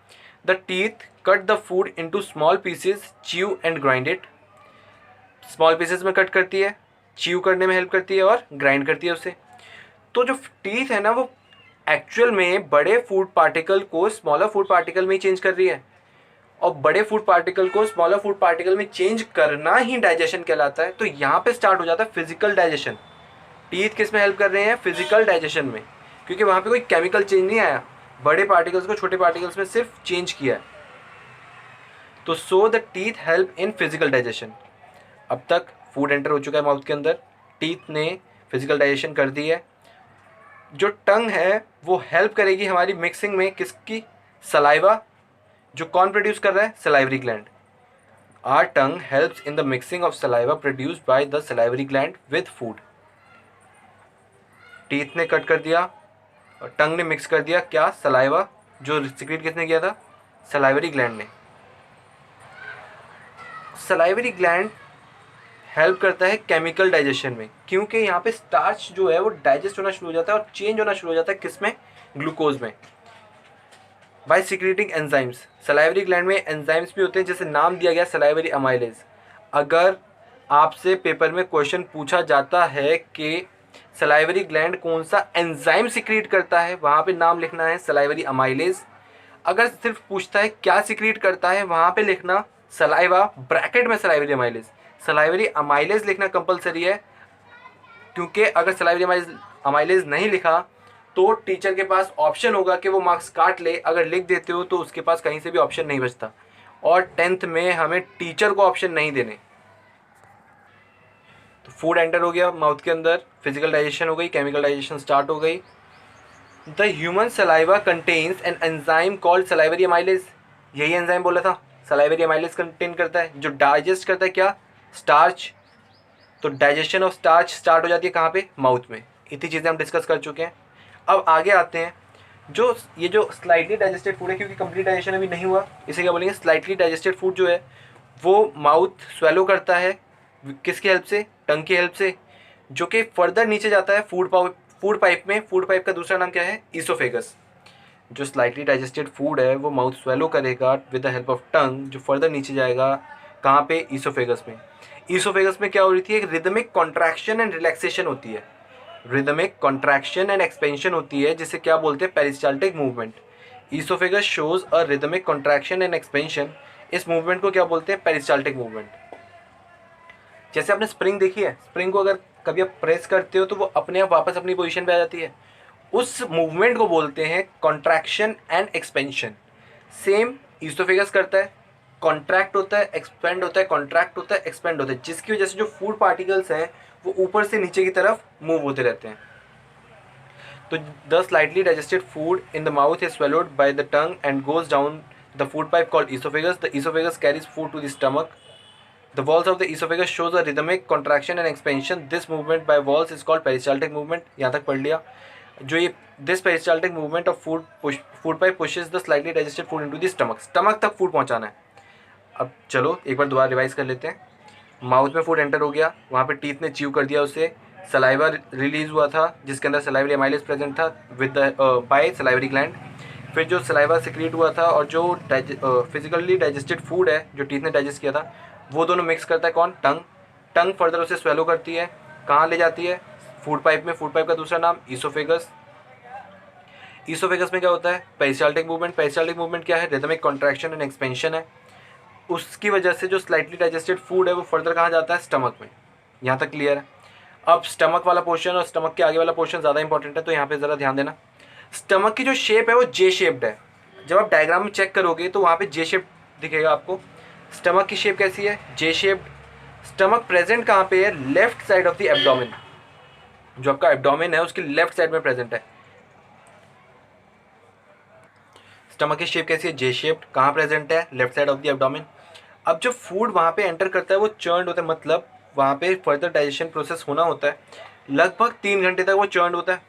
The teeth cut the food into small pieces, chew and grind it. Small pieces में कट करती है, च्यू करने में हेल्प करती है और ग्राइंड करती है उसे। तो जो टीथ है ना, वो एक्चुअल में बड़े फूड पार्टिकल को स्मॉलर फूड पार्टिकल में ही चेंज कर रही है, और बड़े फूड पार्टिकल को स्मॉलर फूड पार्टिकल में चेंज करना ही डाइजेशन कहलाता है। तो यहाँ पे स्टार्ट हो जाता है फिजिकल डाइजेशन। टीथ किस में हेल्प कर रहे हैं, फिजिकल डाइजेशन में, क्योंकि वहाँ पे कोई केमिकल चेंज नहीं आया, बड़े पार्टिकल्स को छोटे पार्टिकल्स में सिर्फ चेंज किया है। तो so the teeth help in physical digestion. अब तक फूड एंटर हो चुका है माउथ के अंदर, टीथ ने फिजिकल डाइजेशन कर दी है। जो टंग है वो हेल्प करेगी हमारी मिक्सिंग में, किसकी, सलाइवा। जो कौन प्रोड्यूस कर रहा है, salivary gland. Our tongue helps in the mixing of saliva produced by the salivary gland with food. Teeth ने कट कर दिया और टंग ने मिक्स कर दिया क्या, सलाइवा। जो सिक्रीट किसने किया था, सलाइवरी ग्लैंड ने। सलाइवरी ग्लैंड हेल्प करता है केमिकल डाइजेशन में, क्योंकि यहाँ पे स्टार्च जो है वो डाइजेस्ट होना शुरू हो जाता है और चेंज होना शुरू हो जाता है किसमें, ग्लूकोज में, by secreting enzymes. Salivary gland में एंजाइम्स भी होते हैं, जैसे नाम दिया गया सलाइवरी अमाइलेज। अगर आपसे पेपर में क्वेश्चन पूछा जाता है कि सलाइवरी ग्लैंड कौन सा एंजाइम सिक्रीट करता है, वहाँ पे नाम लिखना है सलाइवरी अमाइलेज। अगर सिर्फ पूछता है क्या सिक्रीट करता है, वहाँ पे लिखना सलाइवा ब्रैकेट में सलाइवरी अमाइलेज। सलाइवरी अमाइलेज लिखना कंपलसरी है, क्योंकि अगर सलाइवरी अमाइलेज नहीं लिखा तो टीचर के पास ऑप्शन होगा कि वो मार्क्स काट ले। अगर लिख देते हो तो उसके पास कहीं से भी ऑप्शन नहीं बचता, और 10th में हमें टीचर को ऑप्शन नहीं देने। तो फूड एंटर हो गया माउथ के अंदर, फिजिकल डाइजेशन हो गई, केमिकल डाइजेशन स्टार्ट हो गई। The human saliva contains an enzyme called salivary amylase. यही एंजाइम बोला था, सलाइवरी अमाइलेज कंटेन करता है, जो डाइजेस्ट करता है क्या, स्टार्च। तो डाइजेशन ऑफ स्टार्च स्टार्ट हो जाती है कहाँ पे, माउथ में। इतनी चीज़ें हम डिस्कस कर चुके हैं। अब आगे आते हैं, जो ये जो स्लाइटली डाइजेस्टेड फूड है, क्योंकि कंप्लीट डाइजेशन अभी नहीं हुआ, इसे क्या बोलेंगे, स्लाइटली डाइजेस्टेड फूड जो है वो माउथ स्वेलो करता है, किसकी हेल्प से, टंग की हेल्प से, जो कि फर्दर नीचे जाता है फूड पाइप में। फूड पाइप का दूसरा नाम क्या है, ईसोफेगस। जो स्लाइटली डाइजेस्टेड फूड है वो माउथ स्वेलो करेगा with the help of tongue, जो फर्दर नीचे जाएगा कहाँ पे, ईसोफेगस में। ईसोफेगस में क्या हो रही थी, एक रिदमिक कॉन्ट्रैक्शन एंड रिलैक्सेशन होती है। रिदमिक कॉन्ट्रैक्शन एंड एक्सपेंशन होती है, जिसे क्या बोलते हैं, peristaltic movement. Oesophagus shows a rhythmic contraction and expansion. इस मूवमेंट को क्या बोलते हैं, पेरिस्टाल्टिक मूवमेंट। जैसे आपने स्प्रिंग देखी है, स्प्रिंग को अगर कभी आप प्रेस करते हो तो वो अपने आप वापस अपनी पोजीशन पे आ जाती है। उस मूवमेंट को बोलते हैं contraction and expansion. Same oesophagus करता है, कॉन्ट्रैक्ट होता है, एक्सपेंड होता है, कॉन्ट्रैक्ट होता है, एक्सपेंड होता है, जिसकी वजह से जो फूड पार्टिकल्स हैं वो ऊपर से नीचे की तरफ मूव होते रहते हैं। तो the slightly digested food in the mouth is swallowed by the tongue and goes down the food pipe called esophagus. The esophagus carries food to the stomach. The walls of the esophagus shows a rhythmic contraction and expansion. This movement by walls is called peristaltic movement. यहाँ तक पढ़ लिया। जो ये this peristaltic movement of food pipe pushes the slightly digested food into the stomach. Stomach तक फूड पहुँचाना है। अब चलो एक बार दोबारा रिवाइज कर लेते हैं। माउथ में फूड एंटर हो गया, वहाँ पे टीथ ने च्यू कर दिया उसे, सलाइवा रिलीज हुआ था जिसके अंदर सलाइवरी अमाइलेज प्रेजेंट था विद बाय सलाइवरी ग्लैंड। फिर जो सलाइवा सिक्रीट हुआ था और जो फिजिकली डाइजेस्टेड फूड है जो टीथ ने डाइजेस्ट किया था, वो दोनों मिक्स करता है कौन, टंग। टंग फर्दर उसे स्वेलो करती है, कहाँ ले जाती है, फूड पाइप में। फूड पाइप का दूसरा नाम ईसोफेगस। ईसोफेगस में क्या होता है, पेरिस्टाल्टिक मूवमेंट। पेरिस्टाल्टिक मूवमेंट क्या है, रिदमिक कॉन्ट्रैक्शन एंड एक्सपेंशन है। उसकी वजह से जो स्लाइटली डाइजेस्टेड फूड है वो फर्दर कहाँ जाता है, स्टमक में। यहाँ तक क्लियर है। अब स्टमक वाला पोर्शन और स्टमक के आगे वाला पोर्शन ज़्यादा इंपॉर्टेंट है, तो यहाँ पे ज़रा ध्यान देना। स्टमक की जो शेप है वो जे शेप्ड है। जब आप डायग्राम में चेक करोगे तो वहाँ पे जे शेप दिखेगा आपको। स्टमक की शेप कैसी है, जे शेप्ड। स्टमक प्रेजेंट कहाँ पे है, left side of the abdomen. जो आपका एब्डोमेन है उसकी लेफ्ट साइड में प्रेजेंट है। स्टमक की शेप कैसी है, जे शेप्ड, कहाँ प्रेजेंट है, left side of the abdomen. अब जो फूड वहाँ पे एंटर करता है वो चर्न होता है, मतलब वहाँ पे फर्दर डाइजेशन प्रोसेस होना होता है, लगभग 3 घंटे तक वो चर्न होता है।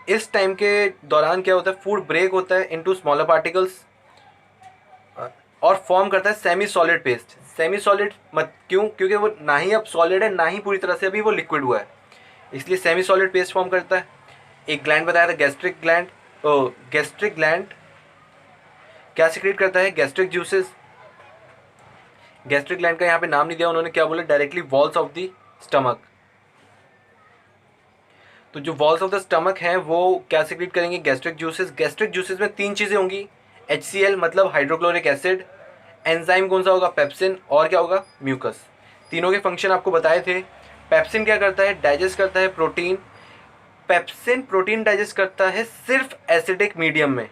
इस टाइम के दौरान क्या होता है, फूड ब्रेक होता है इनटू स्मॉलर पार्टिकल्स और फॉर्म करता है semi solid paste. Semi solid मत क्यों, क्योंकि वो ना ही अब सॉलिड है ना ही पूरी तरह से अभी वो लिक्विड हुआ है, इसलिए सेमी सॉलिड पेस्ट फॉर्म करता है। एक ग्लैंड बताया था, गैस्ट्रिक ग्लैंड। गैस्ट्रिक ग्लैंड क्या सिक्रेट करता है, गैस्ट्रिक जूसेस। गैस्ट्रिक ग्लैंड का यहाँ पे नाम नहीं दिया उन्होंने, क्या बोला, directly walls of the stomach. तो जो वॉल्स ऑफ द स्टमक हैं वो क्या सिक्रेट करेंगे, गैस्ट्रिक जूसेस। गैस्ट्रिक जूसेस में 3 चीज़ें होंगी, HCl मतलब हाइड्रोक्लोरिक एसिड, एंजाइम कौन सा होगा, पेप्सिन, और क्या होगा, म्यूकस। तीनों के फंक्शन आपको बताए थे। पेप्सिन क्या करता है, डाइजेस्ट करता है प्रोटीन। पेप्सिन प्रोटीन डाइजेस्ट करता है सिर्फ एसिडिक मीडियम में।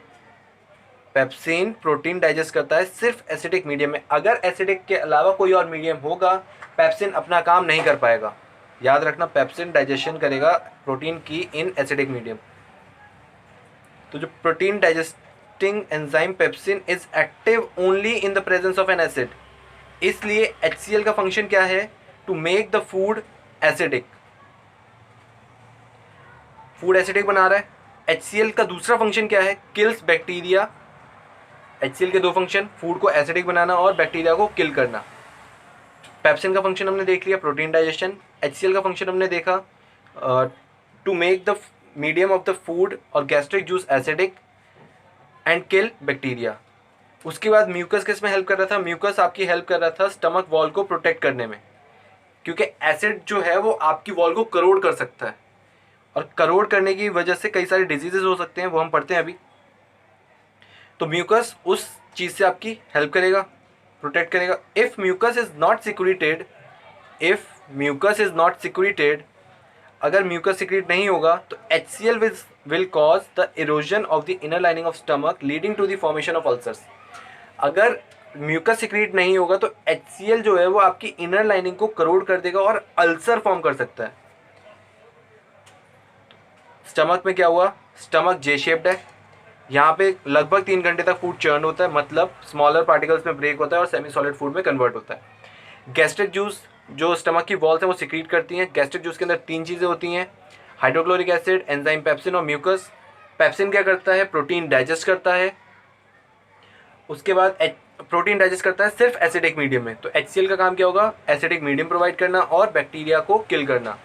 पेप्सिन प्रोटीन डाइजेस्ट करता है सिर्फ एसिडिक मीडियम में। अगर एसिडिक के अलावा कोई और मीडियम होगा, पेप्सिन अपना काम नहीं कर पाएगा। याद रखना, पेप्सिन डाइजेशन करेगा प्रोटीन की इन एसिडिक मीडियम। तो जो protein digesting enzyme pepsin is active only in the presence of an acid, इसलिए HCl का फंक्शन क्या है, to make the food acidic. Food acidic बना रहा है। HCl का दूसरा फंक्शन क्या है, किल्स बैक्टीरिया। HCl के 2 फंक्शन, फूड को एसिडिक बनाना और बैक्टीरिया को किल करना। पेप्सिन का फंक्शन हमने देख लिया, प्रोटीन डाइजेशन। HCl का फंक्शन हमने देखा, to make the medium of the food और gastric juice acidic and kill bacteria. उसके बाद म्यूकस किस में हेल्प कर रहा था, म्यूकस आपकी हेल्प कर रहा था स्टमक वॉल को प्रोटेक्ट करने में, क्योंकि एसिड जो है वो आपकी वॉल को करोड़ कर सकता है, और करोड़ करने की वजह से कई सारे डिजीजेस हो सकते हैं, वो हम पढ़ते हैं अभी। तो म्यूकस उस चीज़ से आपकी हेल्प करेगा, प्रोटेक्ट करेगा। If mucus is not secreted, if mucus is not secreted, अगर म्यूकस सिक्रेट नहीं होगा तो HCl will cause the erosion of the inner lining of stomach leading to the formation of ulcers. अगर म्यूकस सिक्रेट नहीं होगा तो HCl जो है वो आपकी इनर लाइनिंग को करोड़ कर देगा और अल्सर फॉर्म कर सकता है। स्टमक में क्या हुआ, स्टमक जे शेप्ड है, यहाँ पे लगभग 3 घंटे तक फूड चर्न होता है, मतलब स्मॉलर पार्टिकल्स में ब्रेक होता है और सेमी सॉलिड फूड में कन्वर्ट होता है। गैस्ट्रिक जूस जो स्टमक की वॉल्स हैं वो सिक्रीट करती हैं। गैस्ट्रिक जूस के अंदर 3 चीज़ें होती हैं, हाइड्रोक्लोरिक एसिड, एंजाइम पेप्सिन और म्यूकस। पेप्सिन क्या करता है, प्रोटीन डाइजेस्ट करता है। उसके बाद प्रोटीन डाइजेस्ट करता है सिर्फ एसिडिक मीडियम में, तो HCl का काम क्या होगा, एसिडिक मीडियम प्रोवाइड करना और बैक्टीरिया को किल करना।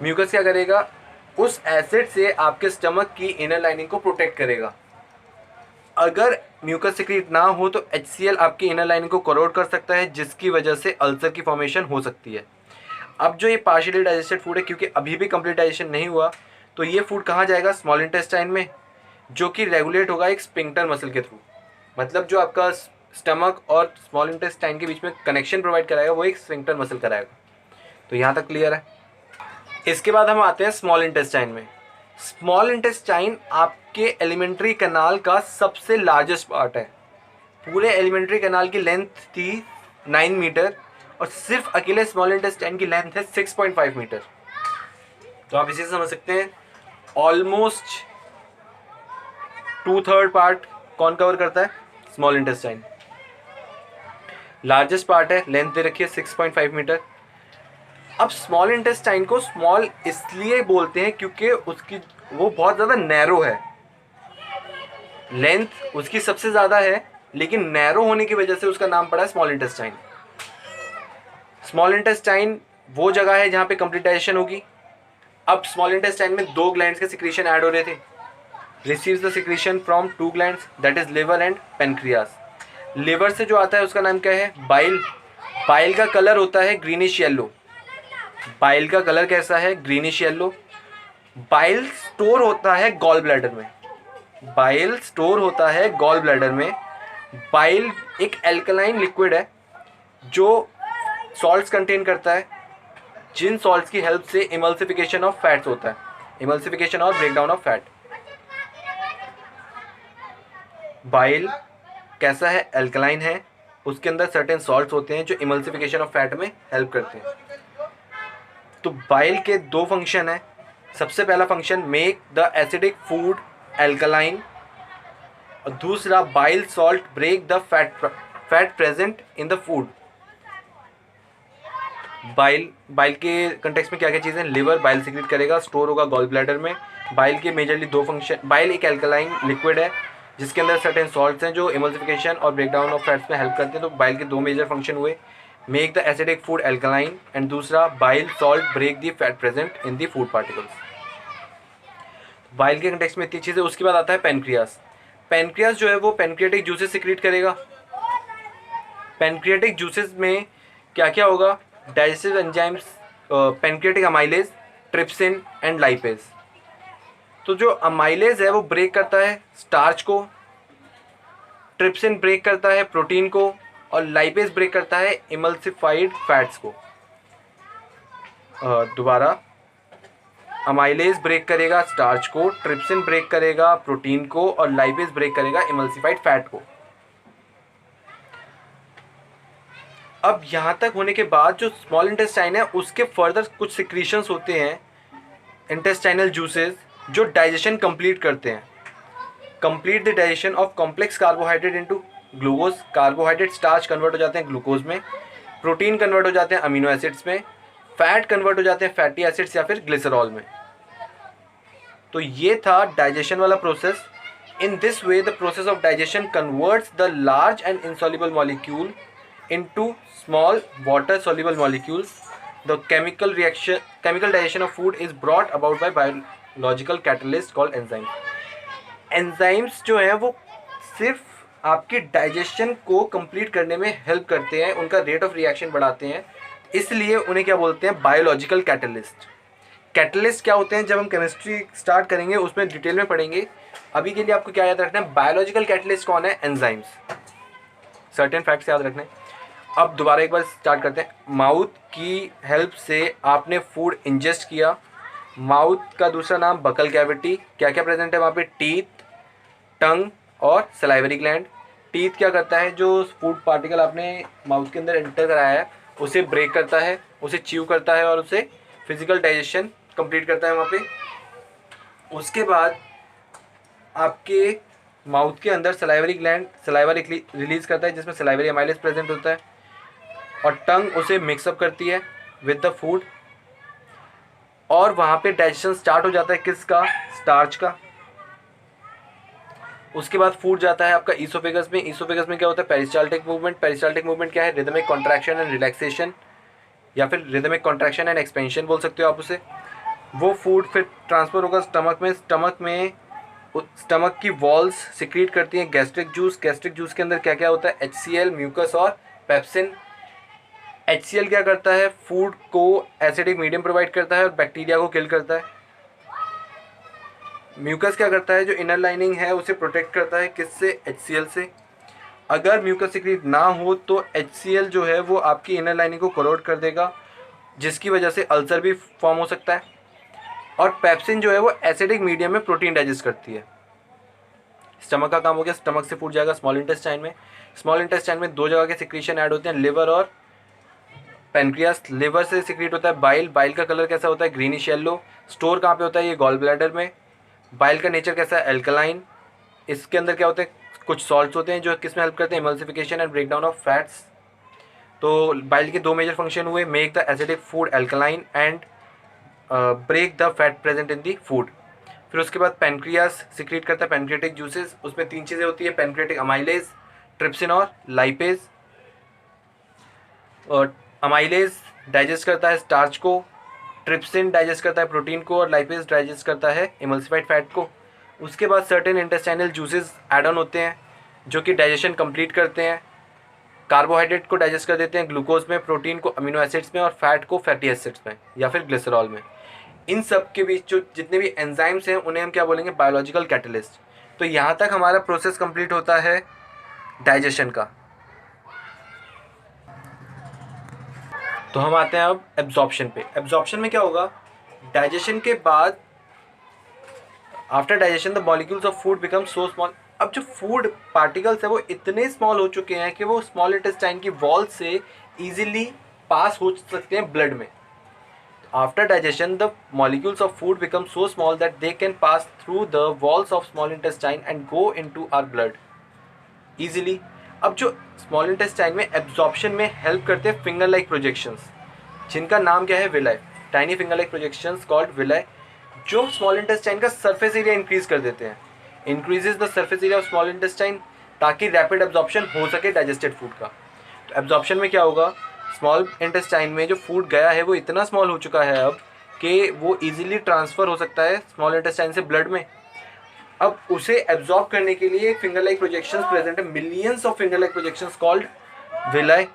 म्यूकस क्या करेगा, उस एसिड से आपके स्टमक की इनर लाइनिंग को प्रोटेक्ट करेगा। अगर म्यूकस सिक्रीट ना हो तो HCl आपकी इनर लाइनिंग को करोड कर सकता है, जिसकी वजह से अल्सर की फॉर्मेशन हो सकती है। अब जो ये पार्शियली डाइजेस्टेड फूड है, क्योंकि अभी भी कंप्लीट डाइजेशन नहीं हुआ, तो ये फूड कहाँ जाएगा, स्मॉल इंटेस्टाइन में, जो कि रेगुलेट होगा एक स्पिंक्टर मसल के थ्रू। मतलब जो आपका स्टमक और स्मॉल इंटेस्टाइन के बीच में कनेक्शन प्रोवाइड कराएगा वो एक स्पिंक्टर मसल कराएगा। तो यहाँ तक क्लियर है। इसके बाद हम आते हैं स्मॉल इंटेस्टाइन में। स्मॉल इंटेस्टाइन आपके एलिमेंट्री कैनाल का सबसे लार्जेस्ट पार्ट है। पूरे एलिमेंट्री कैनाल की लेंथ थी 9 मीटर और सिर्फ अकेले स्मॉल इंटेस्टाइन की लेंथ है 6.5 मीटर। तो आप इसे समझ सकते हैं, ऑलमोस्ट 2/3 पार्ट कौन कवर करता है, स्मॉल इंटेस्टाइन। लार्जेस्ट पार्ट है, लेंथ दे रखी है 6.5 मीटर। अब स्मॉल इंटेस्टाइन को स्मॉल इसलिए बोलते हैं क्योंकि उसकी वो बहुत ज़्यादा नैरो है, लेंथ उसकी सबसे ज़्यादा है, लेकिन नैरो होने की वजह से उसका नाम पड़ा है स्मॉल इंटेस्टाइन। स्मॉल इंटेस्टाइन वो जगह है जहाँ पे कंप्लीट डाइजेशन होगी। अब स्मॉल इंटेस्टाइन में 2 ग्लैंड्स के सिक्रीशन ऐड हो रहे थे। Receives the secretion from 2 glands, that is liver and pancreas. Liver से जो आता है उसका नाम क्या है, बाइल। बाइल का कलर होता है ग्रीनिश येलो। बाइल का कलर कैसा है, ग्रीनिश येलो। बाइल स्टोर होता है गॉल ब्लैडर में। बाइल स्टोर होता है गॉल ब्लैडर में। बाइल एक एल्कलाइन लिक्विड है जो सॉल्ट्स कंटेन करता है, जिन सॉल्ट्स की हेल्प से इमल्सिफिकेशन ऑफ फैट्स होता है, इमल्सिफिकेशन और ब्रेकडाउन ऑफ फैट। बाइल कैसा है, एल्कलाइन है, उसके अंदर सर्टेन सॉल्ट्स होते हैं जो इमल्सिफिकेशन ऑफ फैट में हेल्प करते हैं। तो बाइल के 2 फंक्शन है। सबसे पहला function, make the acidic food alkaline, और दूसरा bile salt break the fat present in the food. Bile के कंटेक्स्ट में क्या क्या चीज़ें, लिवर बाइल सिक्रीट करेगा, स्टोर होगा गॉल ब्लैडर में। बाइल के मेजरली दो फंक्शन, बाइल एक एल्कलाइन लिक्विड है जिसके अंदर सर्टेन सॉल्ट्स हैं जो इमल्सिफिकेशन और ब्रेकडाउन ऑफ फैट्स में हेल्प करते हैं। तो बाइल के दो मेजर फंक्शन हुए, make the acidic food alkaline and दूसरा bile salt break the fat present in the food particles. Bile के कंटेक्स्ट में इतनी चीज़ें। उसके बाद आता है पेनक्रियास। पेनक्रियास जो है वो पेनक्रियाटिक जूसेस सिक्रीट करेगा। पेनक्रियाटिक जूसेस में क्या क्या होगा, digestive enzymes, pancreatic amylase, trypsin and lipase. तो जो अमाइलेज है वो ब्रेक करता है स्टार्च को, ट्रिप्सिन ब्रेक करता है प्रोटीन को और लाइपेज ब्रेक करता है इमल्सिफाइड फैट्स को। दोबारा, अमाइलेज ब्रेक करेगा स्टार्च को, ट्रिप्सिन ब्रेक करेगा प्रोटीन को और लाइपेज ब्रेक करेगा इमल्सिफाइड फैट को। अब यहाँ तक होने के बाद जो स्मॉल इंटेस्टाइन है उसके फर्दर कुछ सिक्रीशंस होते हैं, इंटेस्टाइनल जूसेस, जो डाइजेशन कंप्लीट करते हैं। Complete the digestion of complex carbohydrate into glucose. Carbohydrate starch convert हो जाते हैं ग्लूकोज में, प्रोटीन कन्वर्ट हो जाते हैं अमीनो एसिड्स में, फैट कन्वर्ट हो जाते हैं फैटी एसिड्स या फिर ग्लिसरॉल में। तो ये था डाइजेशन वाला process. In this way the process of digestion converts the large and insoluble molecule into small water soluble molecules. The chemical digestion of food is brought about by biological catalyst called enzymes. Enzymes जो हैं वो सिर्फ आपकी डाइजेशन को कंप्लीट करने में हेल्प करते हैं, उनका रेट ऑफ रिएक्शन बढ़ाते हैं, इसलिए उन्हें क्या बोलते हैं, बायोलॉजिकल कैटलिस्ट। कैटलिस्ट क्या होते हैं, जब हम केमिस्ट्री स्टार्ट करेंगे उसमें डिटेल में पढ़ेंगे। अभी के लिए आपको क्या याद रखना है, बायोलॉजिकल कैटलिस्ट कौन है, एंजाइम्स। सर्टेन फैक्ट्स याद रखने। अब दोबारा एक बार स्टार्ट करते हैं। माउथ की हेल्प से आपने फूड इंजेस्ट किया। माउथ का दूसरा नाम बकल कैविटी। क्या क्या प्रेजेंट है वहाँ पे, टीथ, टंग और सलाइवरी ग्लैंड। टीथ क्या करता है, जो फूड पार्टिकल आपने माउथ के अंदर एंटर कराया है उसे ब्रेक करता है, उसे च्यू करता है और उसे फिजिकल डाइजेशन कंप्लीट करता है वहाँ पे। उसके बाद आपके माउथ के अंदर सलाइवरी ग्लैंड सलाइवा रिलीज करता है जिसमें सलाइवरी अमाइलेज प्रेजेंट होता है और टंग उसे मिक्सअप करती है विद द फूड और वहाँ पे डाइजेशन स्टार्ट हो जाता है किसका, स्टार्च का। उसके बाद फूड जाता है आपका ईसोफेगस में। ईसोफेगस में क्या होता है, पेरिस्टाल्टिक मूवमेंट। पेरिस्टाल्टिक मूवमेंट क्या है, रिदमिक कॉन्ट्रैक्शन एंड रिलैक्सेशन या फिर रिदमिक कॉन्ट्रैक्शन एंड एक्सपेंशन बोल सकते हो आप उसे। वो फूड फिर ट्रांसफर होगा स्टमक में। स्टमक की वॉल्स सिक्रीट करती हैं गैस्ट्रिक जूस। गैस्ट्रिक जूस के अंदर क्या क्या होता है, HCl, म्यूकस और पेप्सिन। HCl क्या करता है, फूड को एसिडिक मीडियम प्रोवाइड करता है और बैक्टीरिया को किल करता है। म्यूकस क्या करता है, जो इनर लाइनिंग है उसे प्रोटेक्ट करता है, किससे, HCl से। अगर म्यूकस सिक्रीट ना हो तो HCl जो है वो आपकी इनर लाइनिंग को करोड कर देगा जिसकी वजह से अल्सर भी फॉर्म हो सकता है। और पेप्सिन जो है वो एसिडिक मीडियम में प्रोटीन डाइजेस्ट करती है। स्टमक का काम हो गया, स्टमक से फूड जाएगा स्मॉल इंटेस्टाइन में। स्मॉल इंटेस्टाइन में दो जगह के सिक्रीशन ऐड होते हैं, लिवर और पेनक्रियास। लिवर से सिक्रीट होता है बाइल। बाइल का कलर कैसा होता है, ग्रीनिश येलो। स्टोर कहाँ पे होता है, ये गॉल ब्लैडर में। बाइल का नेचर कैसा है, एल्कलाइन। इसके अंदर क्या होते हैं, कुछ सॉल्ट्स होते हैं जो किस में हेल्प करते हैं, emulsification and breakdown of fats. तो बाइल के दो मेजर फंक्शन हुए, make the acidic food alkaline and break the fat present in the food. फिर उसके बाद पेनक्रियास सिक्रीट करता है पेनक्रियाटिक जूसेस। उसमें तीन चीज़ें होती है, पेनक्रियाटिक अमाइलेज, ट्रिप्सिन और लाइपेज। और अमाइलेज डाइजेस्ट करता है स्टार्च को, ट्रिप्सिन डाइजेस्ट करता है प्रोटीन को और लाइपेज डाइजेस्ट करता है इमल्सिफाइड फैट को। उसके बाद certain intestinal juices add on होते हैं जो कि डाइजेशन कंप्लीट करते हैं। कार्बोहाइड्रेट को डाइजेस्ट कर देते हैं ग्लूकोज में, प्रोटीन को अमीनो एसिड्स में और फैट को फैटी एसिड्स में या फिर ग्लिसरॉल में। इन सब के बीच जो जितने भी एंजाइम्स हैं उन्हें हम क्या बोलेंगे, बायोलॉजिकल कैटलिस्ट। तो यहाँ तक हमारा प्रोसेस कंप्लीट होता है डाइजेशन का। तो हम आते हैं अब एब्जॉर्प्शन पे। एब्जॉर्प्शन में क्या होगा, डाइजेशन के बाद after digestion the molecules of food become so small. अब जो फूड पार्टिकल्स है वो इतने स्मॉल हो चुके हैं कि वो स्मॉल इंटेस्टाइन की वॉल से इजीली पास हो सकते हैं ब्लड में। After digestion, the molecules of food become so small that they can pass through the walls of small intestine and go into our blood easily. अब जो स्मॉल इंटेस्टाइन में एब्जॉर्प्शन में हेल्प करते हैं फिंगर लाइक प्रोजेक्शंस, जिनका नाम क्या है, villi, tiny finger like projections called villi, जो स्मॉल इंटेस्टाइन का सरफेस एरिया इंक्रीज कर देते हैं, increases the surface area of small intestine, ताकि रैपिड एब्जॉर्प्शन हो सके डाइजेस्टेड फूड का। तो एब्जॉर्प्शन में क्या होगा, स्मॉल इंटेस्टाइन में जो फूड गया है वो इतना स्मॉल हो चुका है अब कि वो इजीली ट्रांसफ़र हो सकता है स्मॉल इंटेस्टाइन से ब्लड में। अब उसे एब्जॉर्ब करने के लिए फिंगर लाइक प्रोजेक्शंस प्रेजेंट है, millions of finger like projections called villi,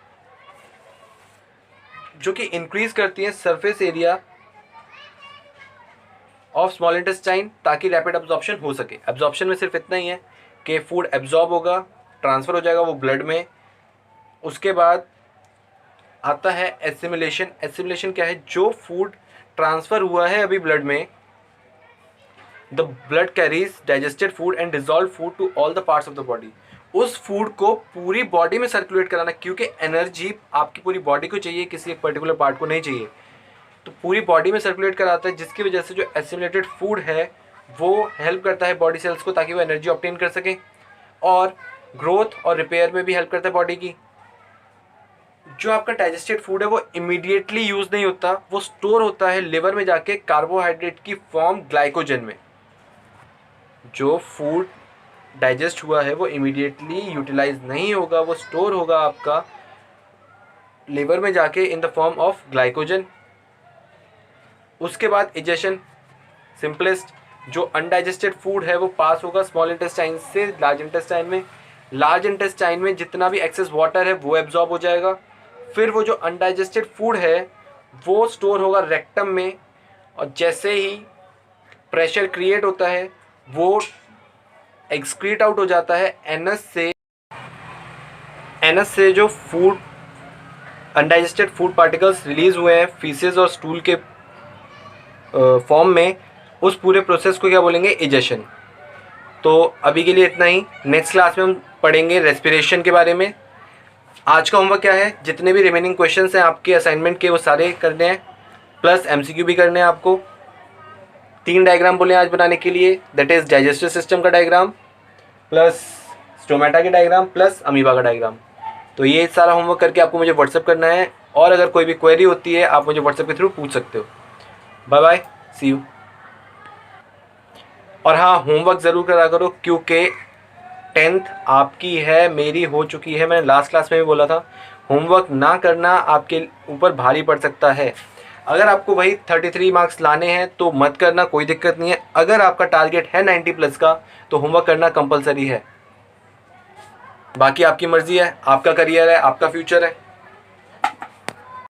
जो कि इंक्रीज करती हैं surface area of small intestine ताकि रैपिड एब्जॉर्प्शन हो सके। एब्जॉर्प्शन में सिर्फ इतना ही है कि फूड एब्जॉर्ब होगा, ट्रांसफ़र हो जाएगा वो ब्लड में। उसके बाद आता है एसिमिलेशन। एसिमिलेशन क्या है, जो फूड ट्रांसफ़र हुआ है अभी ब्लड में, the blood carries digested food and dissolve food to all the parts of the body. उस फूड को पूरी बॉडी में सर्कुलेट कराना, क्योंकि एनर्जी आपकी पूरी बॉडी को चाहिए, किसी एक पर्टिकुलर पार्ट को नहीं चाहिए, तो पूरी बॉडी में सर्कुलेट कराता है, जिसकी वजह से जो एसिमिलेटेड फूड है वो हेल्प करता है बॉडी सेल्स को ताकि वो एनर्जी ऑब्टेन कर सके, और ग्रोथ और रिपेयर में भी हेल्प करता है बॉडी की। जो आपका डाइजेस्टेड फूड है वो इमीडिएटली यूज़ नहीं होता, वो स्टोर होता है लिवर में जाके कार्बोहाइड्रेट की फॉर्म ग्लाइकोजन में। जो फूड डाइजेस्ट हुआ है वो इमीडिएटली यूटिलाइज नहीं होगा, वो स्टोर होगा आपका लिवर में जाके in the form of glycogen. उसके बाद इजेशन, सिंपलेस्ट, जो अनडाइजेस्टेड फूड है वो पास होगा स्मॉल इंटेस्टाइन से लार्ज इंटेस्टाइन में। लार्ज इंटेस्टाइन में जितना भी एक्सेस वाटर है वो एब्जॉर्ब हो जाएगा। फिर वो जो अनडाइजेस्टेड फूड है वो स्टोर होगा रेक्टम में, और जैसे ही प्रेशर क्रिएट होता है वो एक्सक्रीट आउट हो जाता है एनस से। एनस से जो food undigested food particles release हुए हैं फीसेस और स्टूल के फॉर्म में, उस पूरे प्रोसेस को क्या बोलेंगे, इजेशन। तो अभी के लिए इतना ही। नेक्स्ट क्लास में हम पढ़ेंगे रेस्पिरेशन के बारे में। आज का होमवर्क क्या है, जितने भी रिमेनिंग क्वेश्चंस हैं आपके असाइनमेंट के वो सारे करने हैं, प्लस एमसीक्यू भी करने हैं आपको। 3 डायग्राम बोले आज बनाने के लिए, दैट इज़ डाइजेस्टिव सिस्टम का डायग्राम, प्लस स्टोमेटा के डायग्राम, प्लस अमीबा का डायग्राम। तो ये सारा होमवर्क करके आपको मुझे व्हाट्सअप करना है, और अगर कोई भी क्वेरी होती है आप मुझे व्हाट्सअप के थ्रू पूछ सकते हो। Bye bye, see you. और हाँ, होमवर्क ज़रूर करा करो, क्योंकि 10th आपकी है, मेरी हो चुकी है। मैंने लास्ट क्लास में भी बोला था, होमवर्क ना करना आपके ऊपर भारी पड़ सकता है। अगर आपको वही 33 मार्क्स लाने हैं तो मत करना, कोई दिक्कत नहीं है। अगर आपका टारगेट है 90+ का तो होमवर्क करना कंपलसरी है। बाकी आपकी मर्ज़ी है, आपका करियर है, आपका फ्यूचर है।